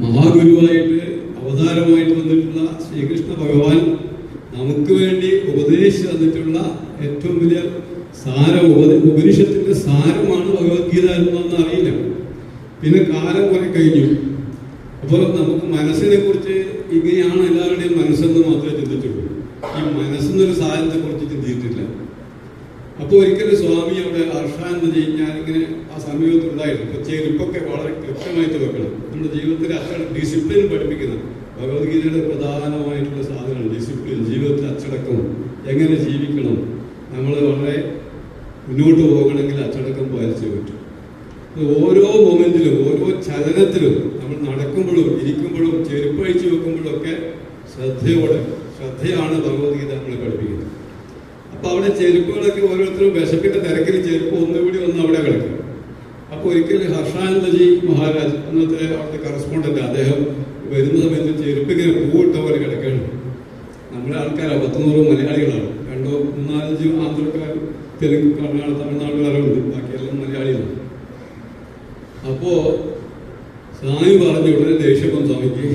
മഹാഗുരുവായിട്ട് അവതാരമായിട്ട് വന്നിട്ടുള്ള ശ്രീകൃഷ്ണ ഭഗവാൻ നമുക്ക് വേണ്ടി ഉപദേശിച്ചു തന്നിട്ടുള്ള ഏറ്റവും വലിയ ഉപനിഷത്തിന്റെ സാരമാണ് ഭഗവത്ഗീത എന്നൊന്നും അറിയില്ല. പിന്നെ കാലം കുറെ കഴിഞ്ഞു. അപ്പോൾ നമുക്ക് മനസ്സിനെ കുറിച്ച് ഇങ്ങനെയാണ് എല്ലാവരുടെയും മനസ്സെന്ന് മാത്രമേ ചിന്തിച്ചുള്ളൂ. ഈ മനസ്സെന്നൊരു സാധനത്തെ കുറിച്ച് ചിന്തിച്ചിട്ടില്ല. അപ്പോൾ ഒരിക്കലും സ്വാമി അവിടെ എന്ന് കഴിഞ്ഞാൽ ഇങ്ങനെ ആ സമീപത്തുണ്ടായിരുന്നു. ഇപ്പൊ ചെരുപ്പൊക്കെ വളരെ കൃത്യമായിട്ട് വെക്കണം. നമ്മുടെ ജീവിതത്തിൽ അച്ചട ഡിസിപ്ലിൻ പഠിപ്പിക്കുന്ന ഭഗവത്ഗീതയുടെ പ്രധാനമായിട്ടുള്ള സാധനമാണ് ഡിസിപ്ലിൻ. ജീവിതത്തിൽ അച്ചടക്കം, എങ്ങനെ ജീവിക്കണം, നമ്മൾ വളരെ മുന്നോട്ട് പോകണമെങ്കിൽ അച്ചടക്കം പാലിച്ചേ പറ്റും. ഓരോ മൊമെന്റിലും ഓരോ ചലനത്തിലും നമ്മൾ നടക്കുമ്പോഴും ഇരിക്കുമ്പോഴും ചെരുപ്പഴിച്ചു വെക്കുമ്പോഴും ഒക്കെ ശ്രദ്ധയാണ് ഭഗവത്ഗീത നമ്മളെ പഠിപ്പിക്കുന്നത്. അപ്പൊ അവിടെ ചെരുപ്പുകളൊക്കെ ഓരോരുത്തരും വിശപ്പിന്റെ തിരക്കിൽ ചെരുപ്പ് ഒന്നുകൂടി ഒന്ന് അവിടെ കിടക്കും. അപ്പൊ ഒരിക്കൽ ഹർഷാനന്ദജി മഹാരാജ് അന്നത്തെ അവിടുത്തെ കറസ്പോണ്ടന്റ്, അദ്ദേഹം വരുന്ന സമയത്ത് ചെരുപ്പ് ഇങ്ങനെ പൂവിട്ട പോലെ കിടക്കുകയാണ്. നമ്മുടെ ആൾക്കാർ 100 മലയാളികളാണ്. 2-4 ആന്ധ്രക്കാരും തെലുങ്ക്, കർണാടക, തമിഴ്നാടുകാരുണ്ട്. ബാക്കിയെല്ലാം മലയാളികളാണ്. അപ്പോ സ്വാമി പറഞ്ഞു, ഉടനെ ദേഷ്യം സ്വാമിക്ക്.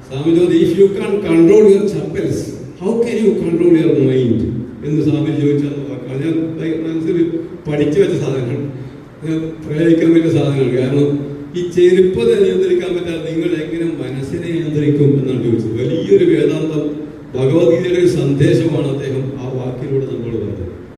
സ്വാമി ചോദിച്ചു, if you can control your chappals how can you control your mind എന്ന് സ്വാമി ചോദിച്ചെന്ന് പറഞ്ഞു. ഞാൻ മനസ്സിൽ പഠിച്ചു വെച്ച സാധനമാണ്, പ്രയോഗിക്കാൻ പറ്റിയ സാധനമാണ്. കാരണം ഈ ചെരുപ്പ് നിയന്ത്രിക്കാൻ പറ്റാതെ നിങ്ങൾ എങ്ങനെ മനസ്സിനെ നിയന്ത്രിക്കും എന്നാണ് ചോദിച്ചത്. വലിയൊരു വേദാന്തം ഭഗവത്ഗീതയുടെ ഒരു സന്ദേശമാണ് അദ്ദേഹം ആ വാക്കിലൂടെ നമ്മൾ പറഞ്ഞത്.